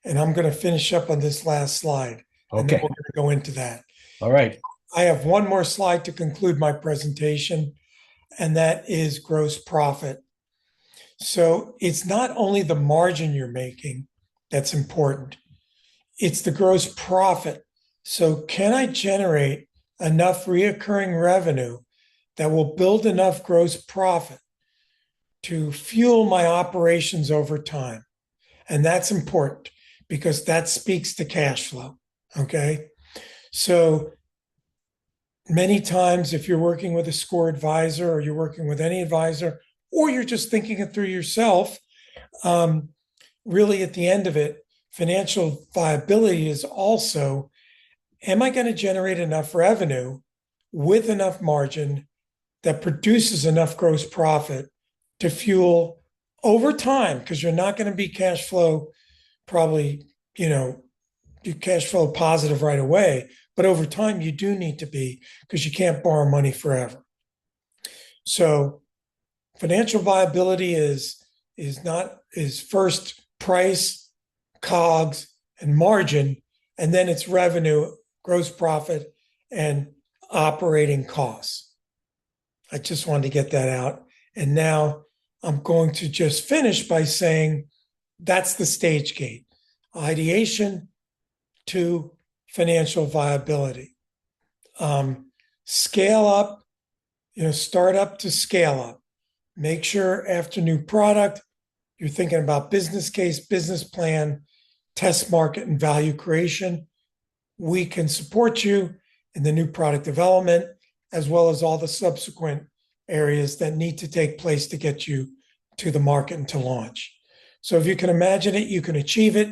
and I'm going to finish up on this last slide and then Okay. we're going to go into that. All right. I have one more slide to conclude my presentation, and that is gross profit. So it's not only the margin you're making that's important, it's the gross profit. So, can I generate enough reoccurring revenue that will build enough gross profit to fuel my operations over time? And that's important because that speaks to cash flow. Okay. So, many times, if you're working with a score advisor or you're working with any advisor, or you're just thinking it through yourself, um, really at the end of it, financial viability is also, am I going to generate enough revenue with enough margin that produces enough gross profit to fuel over time? Because you're not going to be cash flow, probably, you know, cash flow positive right away. But over time, you do need to be because you can't borrow money forever. So financial viability is first price, COGS, and margin, and then it's revenue, gross profit, and operating costs. I just wanted to get that out. And now I'm going to just finish by saying that's the stage gate: ideation to financial viability. Scale up, start up to scale up. Make sure after new product, you're thinking about business case, business plan, test market, and value creation. We can support you in the new product development, as well as all the subsequent areas that need to take place to get you to the market and to launch. So if you can imagine it, you can achieve it.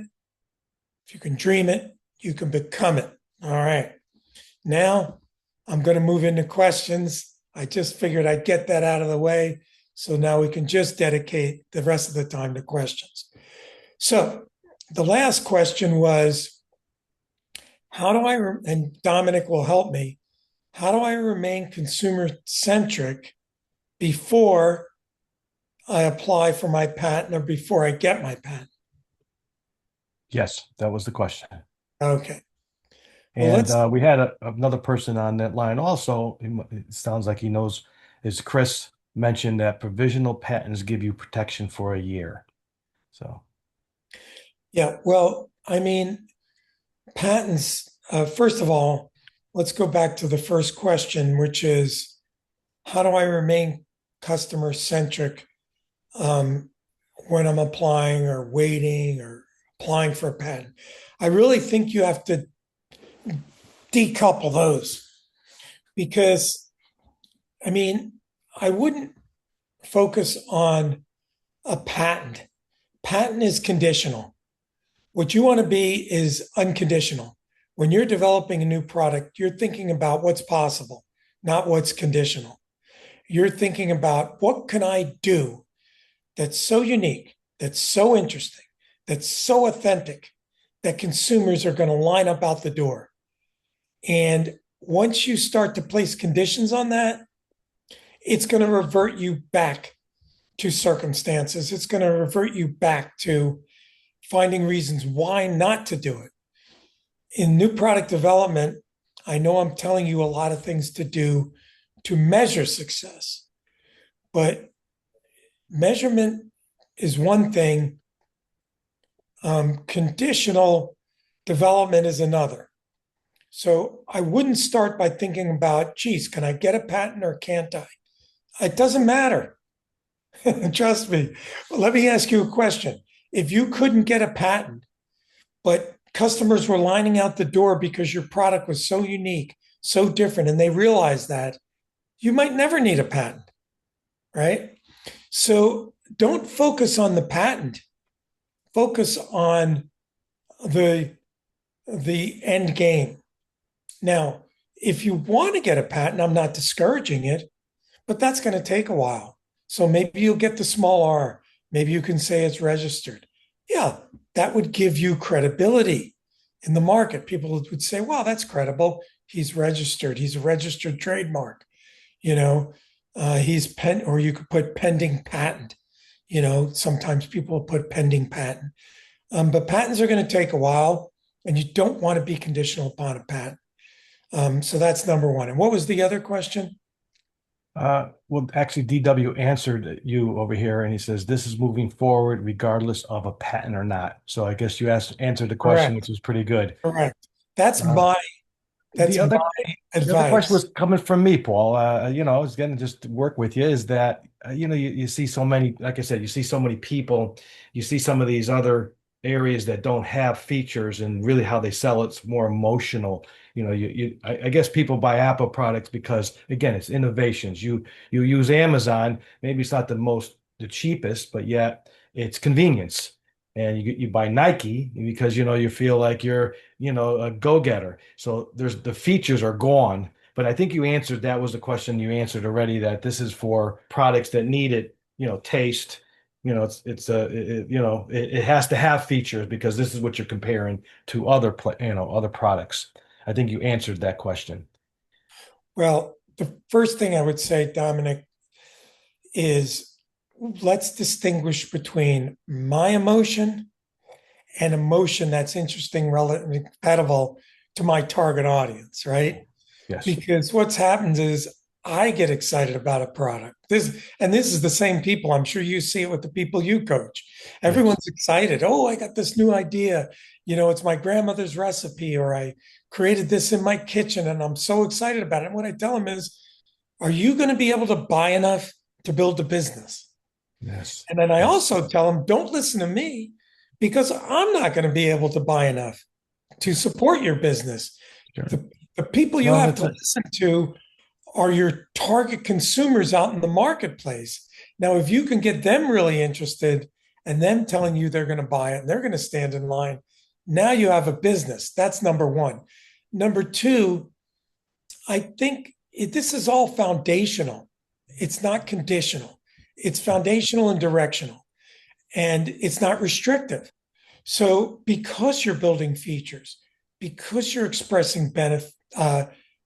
If you can dream it, you can become it. All right. Now I'm going to move into questions. I just figured I'd get that out of the way. So now we can just dedicate the rest of the time to questions. So the last question was, how do I, and Dominic will help me, how do I remain consumer centric before I apply for my patent or before I get my patent? Yes, that was the question. Okay. Well, And we had another person on that line also. It sounds like he knows, is Chris mentioned that provisional patents give you protection for a year. So, yeah, well, I mean, Patents, first of all, let's go back to the first question, which is how do I remain customer centric um, when I'm applying or waiting or applying for a patent? I really think you have to decouple those because, I mean, I wouldn't focus on a patent. Patent is conditional. What you want to be is unconditional. When you're developing a new product, you're thinking about what's possible, not what's conditional. You're thinking about what can I do that's so unique, that's so interesting, that's so authentic that consumers are going to line up out the door. And once you start to place conditions on that, it's going to revert you back to circumstances. It's going to revert you back to finding reasons why not to do it. In new product development, I know I'm telling you a lot of things to do to measure success, but measurement is one thing, conditional development is another. So I wouldn't start by thinking about, geez, can I get a patent or can't I? It doesn't matter. Trust me. Let me ask you a question. If you couldn't get a patent, but customers were lining out the door because your product was so unique, so different, and they realized that, you might never need a patent, right? So don't focus on the patent. Focus on the end game. Now, if you want to get a patent, I'm not discouraging it, but that's going to take a while. So maybe you'll get the small R. Maybe you can say it's registered. Yeah, that would give you credibility in the market. People would say, wow, that's credible. He's registered. He's a registered trademark. You know, or you could put pending patent. You know, sometimes people put pending patent. But patents are going to take a while, and you don't want to be conditional upon a patent. So that's number one. And what was the other question? Well, actually, DW answered you over here, and he says this is moving forward regardless of a patent or not. So I guess you answered the question, Correct. which was pretty good. Correct. That's Uh, my the that's my other the other question advice. was coming from me, Paul. I was going to just work with you. Is that you see so many, like I said, you see so many people, you see some of these other areas that don't have features, and really how they sell it's more emotional. I guess people buy Apple products because again, it's innovations. You use Amazon, maybe it's not the cheapest, but yet it's convenience. And you buy Nike because you feel like you're a go-getter. So there's the features are gone. But I think you answered that was the question you answered already, that this is for products that need it, taste. It has to have features because this is what you're comparing to other products. I think you answered that question. Well, the first thing I would say, Dominic, is let's distinguish between my emotion and emotion that's interesting, relevant, and compatible to my target audience, right? Yes. Because what's happened is I get excited about a product. This is the same people. I'm sure you see it with the people you coach. Yes. Everyone's excited. Oh, I got this new idea. It's my grandmother's recipe, or I created this in my kitchen and I'm so excited about it. And what I tell them is, are you going to be able to buy enough to build a business? Yes. And then I Yes. also tell them, don't listen to me because I'm not going to be able to buy enough to support your business. Sure. The people you No, have that's to it. listen to are your target consumers out in the marketplace. Now, if you can get them really interested and them telling you they're going to buy it and they're going to stand in line, now you have a business. That's number one. Number two, I think this is all foundational. It's not conditional. It's foundational and directional, and it's not restrictive. So, because you're building features, because you're expressing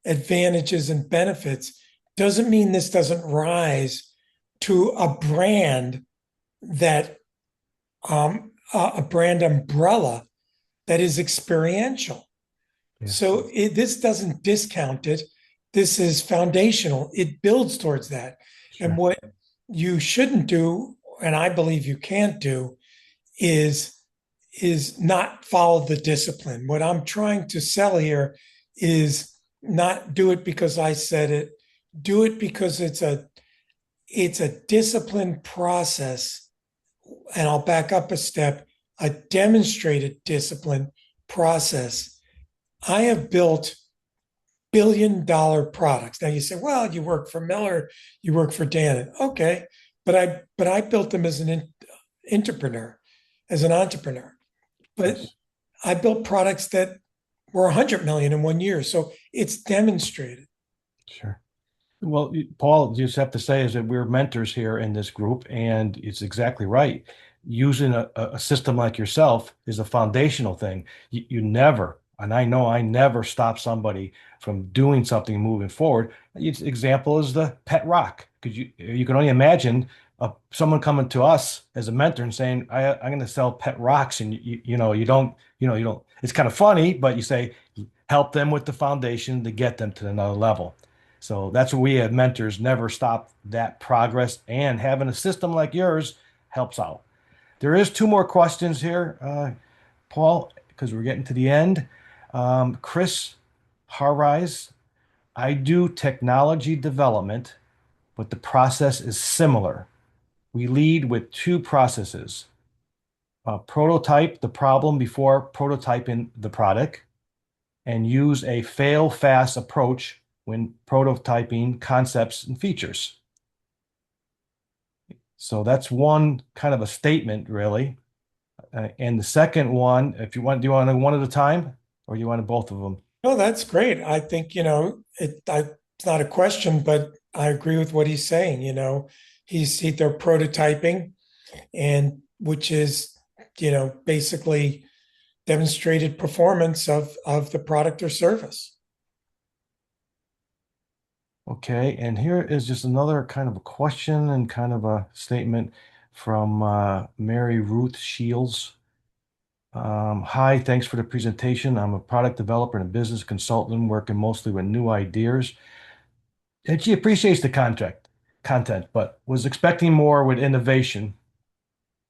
advantages and benefits, doesn't mean this doesn't rise to a brand that a brand umbrella that is experiential. Yes. So this doesn't discount it. This is foundational. It builds towards that. And Sure. what you shouldn't do, and I believe you can't do, is is not follow the discipline. What I'm trying to sell here is not do it because I said it, do it because it's a disciplined process. And I'll back up a step, a demonstrated discipline process. I have built billion-dollar products. Now you say, well, you work for Miller, you work for Dannon. Okay. But I built them as an entrepreneur, as an entrepreneur. But Yes. I built products that were 100 million in 1 year. So it's demonstrated. Sure. Well, Paul, you just have to say is that we're mentors here in this group, and it's exactly right. Using a system like yourself is a foundational thing. You never, and I know I never stop somebody from doing something moving forward. Example is the pet rock, because you can only imagine someone coming to us as a mentor and saying, I'm going to sell pet rocks, and you don't. It's kind of funny, but you say help them with the foundation to get them to another level. So that's what we as mentors never stop that progress, and having a system like yours helps out. There is two more questions here, Paul, because we're getting to the end. Chris Harrise, I do technology development, but the process is similar. We lead with two processes. Prototype the problem before prototyping the product, and use a fail fast approach when prototyping concepts and features. So that's one kind of a statement, really. And the second one, if you want, do you want to one at a time, or you want both of them? No, that's great. I think, it's not a question, but I agree with what he's saying. They're prototyping, and which is, basically demonstrated performance of the product or service. Okay, and here is just another kind of a question and kind of a statement from Mary Ruth Shields. Hi, thanks for the presentation. I'm a product developer and a business consultant working mostly with new ideas. And she appreciates the content, but was expecting more with innovation,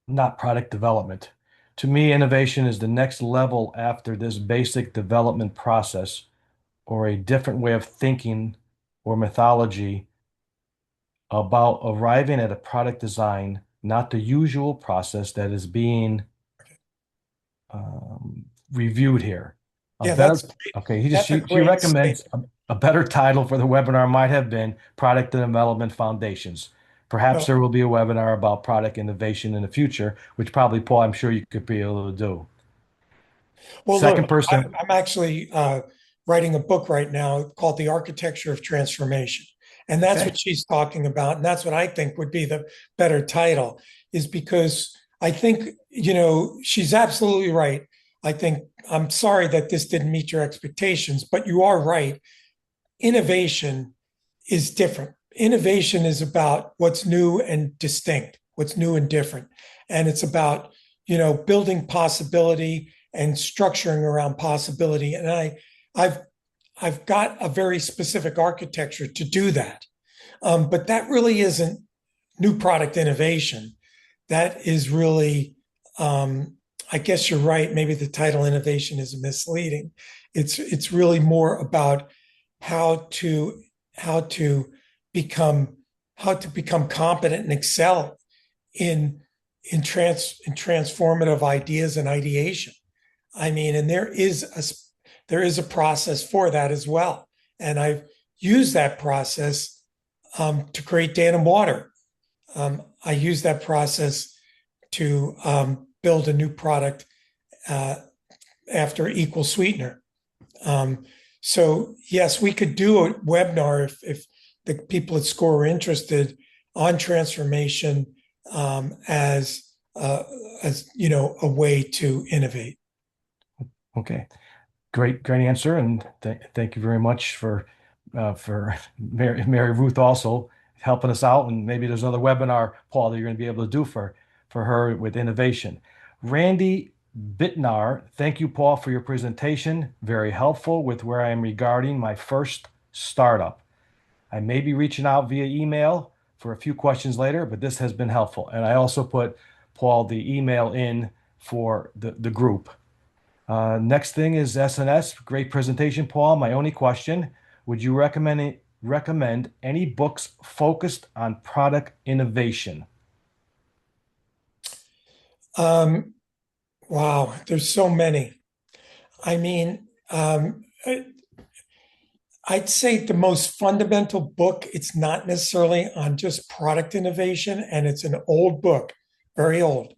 not product development. To me, innovation is the next level after this basic development process, or a different way of thinking or methodology about arriving at a product design, not the usual process that is being reviewed here. A Yeah, better, that's great. okay, That's a she great recommends statement. a better title for the webinar might have been Product Development Foundations. Perhaps Well, there will be a webinar about product innovation in the future, which probably, Paul, I'm sure you could be able to do. Well, look, Second person, I'm actually writing a book right now called The Architecture of Transformation. And that's okay. what she's talking about. And that's what I think would be the better title, is because I think, she's absolutely right. I think I'm sorry that this didn't meet your expectations, but you are right. Innovation is different. Innovation is about what's new and distinct, what's new and different. And it's about, building possibility and structuring around possibility. And I've I've got a very specific architecture to do that. But that really isn't new product innovation. That is really, I guess you're right. Maybe the title innovation is misleading. It's really more about how to how to become how to become competent and excel in in transformative ideas and ideation. I mean, and there is a process for that as well. And I've used that process to create Dan and Water. I use that process to build a new product uh, after Equal Sweetener. Um, so yes, we could do a webinar if the people at SCORE are interested on transformation as a way to innovate. Okay. Great answer, and thank you very much for Mary Ruth also helping us out. And maybe there's another webinar, Paul, that you're going to be able to do for her with innovation. Randy Bittnar, thank you, Paul, for your presentation. Very helpful with where I am regarding my first startup. I may be reaching out via email for a few questions later, but this has been helpful. And I also put, Paul, the email in for the group. Next thing is SNS. Great presentation, Paul. My only question, would you recommend any books focused on product innovation? Um, wow, there's so many. I mean, I'd say the most fundamental book, it's not necessarily on just product innovation, and it's an old book, very old.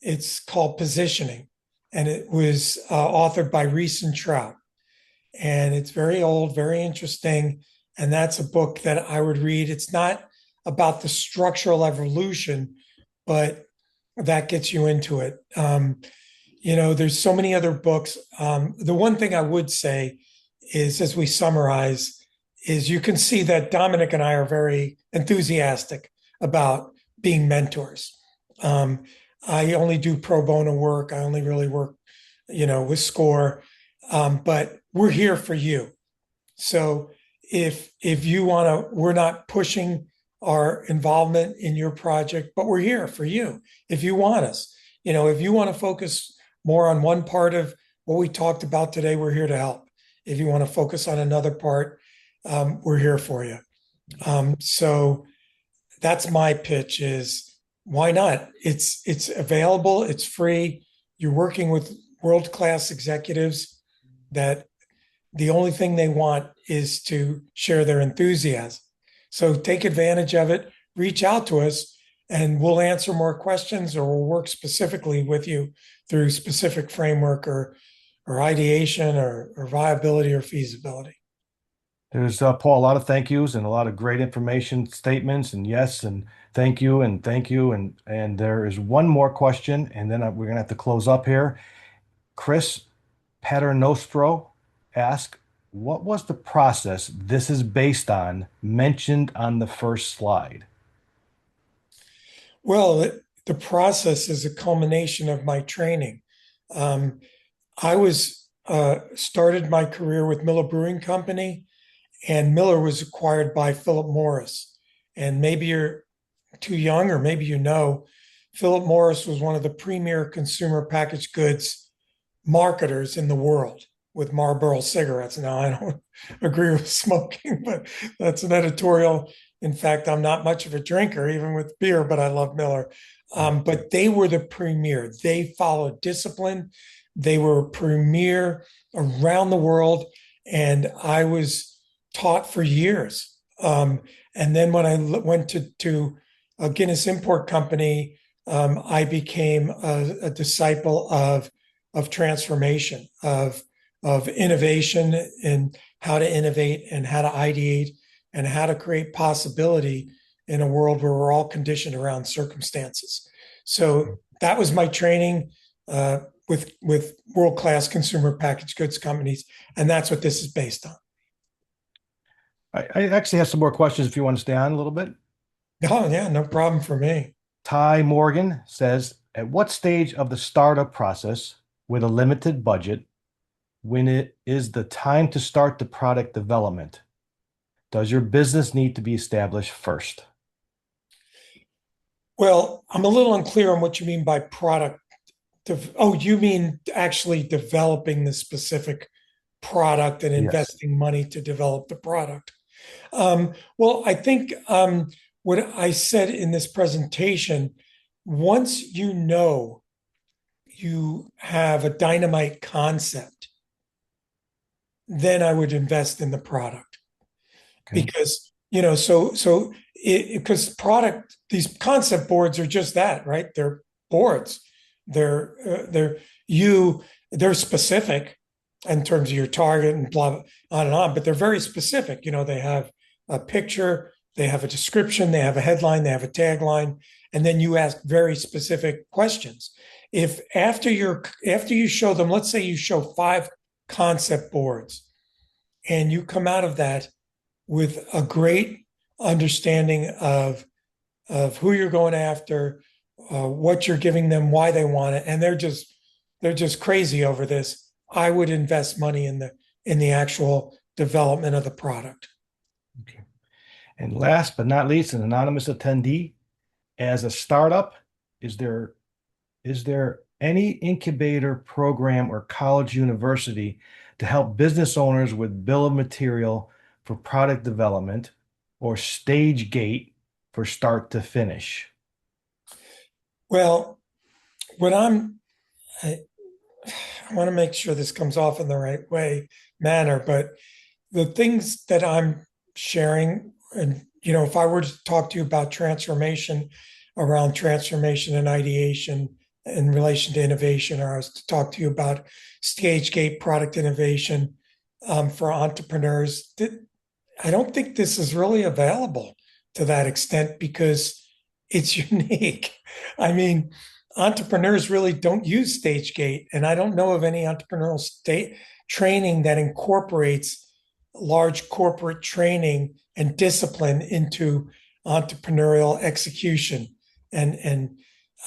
It's called Positioning, and it was authored by Reese and Trout. And it's very old, very interesting. And that's a book that I would read. It's not about the structural evolution, but that gets you into it. There's so many other books. The one thing I would say is, as we summarize, is you can see that Dominic and I are very enthusiastic about being mentors. Um, I only do pro bono work. I only really work, with SCORE, but we're here for you. So if you want to, we're not pushing our involvement in your project, but we're here for you. If you want us, if you want to focus more on one part of what we talked about today, we're here to help. If you want to focus on another part, we're here for you. So that's my pitch is why not? It's available, it's free. You're working with world-class executives that the only thing they want is to share their enthusiasm. So take advantage of it, reach out to us, and we'll answer more questions or we'll work specifically with you through specific framework or ideation or viability or feasibility. There's Paul, a lot of thank yous and a lot of great information statements and yes and thank you and there is one more question and then we're gonna have to close up here. Chris Paternostro asked, what was the process this is based on mentioned on the first slide? Well, the process is a culmination of my training. Um, I was started my career with Miller Brewing Company, and Miller was acquired by Philip Morris. And maybe you're too young, or maybe Philip Morris was one of the premier consumer packaged goods marketers in the world with Marlboro cigarettes. Now, I don't agree with smoking, but that's an editorial. In fact, I'm not much of a drinker, even with beer, but I love Miller. But they were the premier. They followed discipline. They were premier around the world. And I was taught for years. And then when I went to a Guinness import company, I became a disciple of transformation, of innovation and how to innovate and how to ideate and how to create possibility in a world where we're all conditioned around circumstances. So that was my training with world-class consumer packaged goods companies, and that's what this is based on. I actually have some more questions if you want to stay on a little bit. Oh yeah, no problem for me. Ty Morgan says, at what stage of the startup process with a limited budget, when it is the time to start the product development, does your business need to be established first? Well, I'm a little unclear on what you mean by product. Oh, you mean actually developing the specific product and Yes. investing money to develop the product. Well, I think what I said in this presentation, once you have a dynamite concept, then I would invest in the product Okay. because because product, these concept boards are just that, right? They're boards. They're they're specific in terms of your target and blah, blah on and on, but they're very specific. They have a picture, they have a description, they have a headline, they have a tagline, and then you ask very specific questions. If after you show them, let's say you show 5 concept boards, and you come out of that with a great understanding of who you're going after, what you're giving them, why they want it, and they're just crazy over this. I would invest money in the actual development of the product. Okay. And last but not least, an anonymous attendee, as a startup, is there any incubator program or college university to help business owners with bill of material for product development or stage gate for start to finish? Well, what I, I want to make sure this comes off in the right way, manner, but the things that I'm sharing, and if I were to talk to you about transformation around transformation and ideation in relation to innovation, or I was to talk to you about stage gate product innovation for entrepreneurs, I don't think this is really available to that extent because it's unique. I mean, entrepreneurs really don't use stage gate, and I don't know of any entrepreneurial state training that incorporates large corporate training and discipline into entrepreneurial execution. And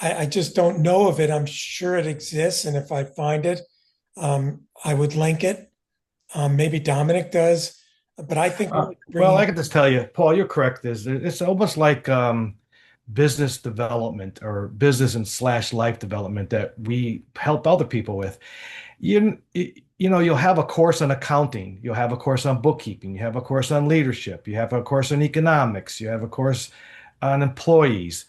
I just don't know of it. I'm sure it exists, and if I find it, I would link it. Maybe Dominic does, but I think what we're Well, I bringing. can just tell you, Paul, you're correct. It's almost like business development or business and slash life development that we help other people with. You'll have a course on accounting, you'll have a course on bookkeeping, you have a course on leadership, you have a course on economics, you have a course on employees.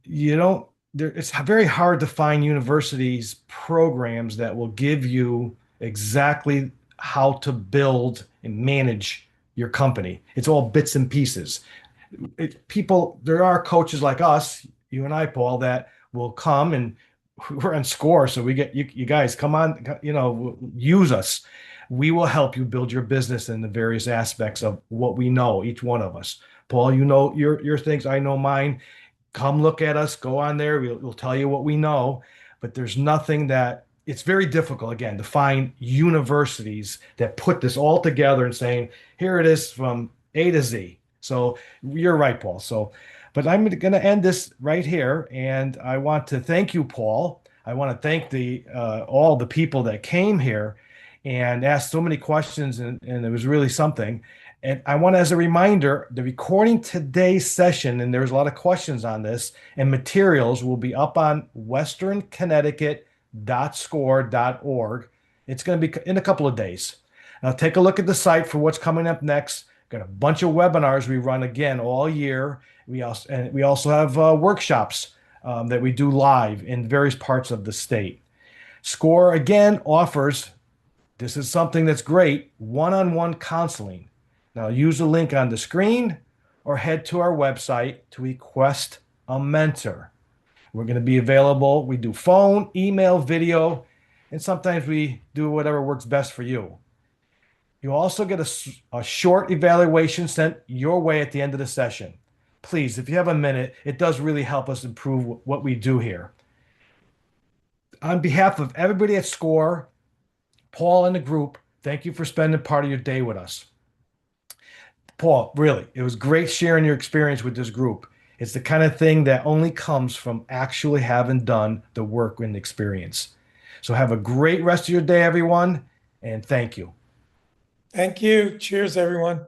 You don't It's very hard to find universities programs that will give you exactly how to build and manage your company. It's all bits and pieces. There are coaches like us, you and I, Paul, that will come and we're on score. So we get you guys come on, use us. We will help you build your business in the various aspects of what we know, each one of us. Paul, you know your things, I know mine. Come look at us, go on there. We'll tell you what we know, but there's nothing that it's very difficult again to find universities that put this all together and saying, here it is from A to Z. So you're right, Paul. But I'm going to end this right here, and I want to thank you, Paul. I want to thank the all the people that came here and asked so many questions, and it was really something. And I want, as a reminder, the recording today's session, and there's a lot of questions on this, and materials will be up on westernconnecticut.score.org. It's going to be in a couple of days. Now, take a look at the site for what's coming up next. Got a bunch of webinars we run again all year. We also have workshops that we do live in various parts of the state. SCORE again offers, this is something that's great, one-on-one counseling. Now use the link on the screen or head to our website to request a mentor. We're going to be available. We do phone, email, video, and sometimes we do whatever works best for you. You also get a short evaluation sent your way at the end of the session. Please, if you have a minute, it does really help us improve what we do here. On behalf of everybody at SCORE, Paul and the group, thank you for spending part of your day with us. Paul, really, it was great sharing your experience with this group. It's the kind of thing that only comes from actually having done the work and experience. So have a great rest of your day, everyone, and thank you. Thank you. Cheers, everyone.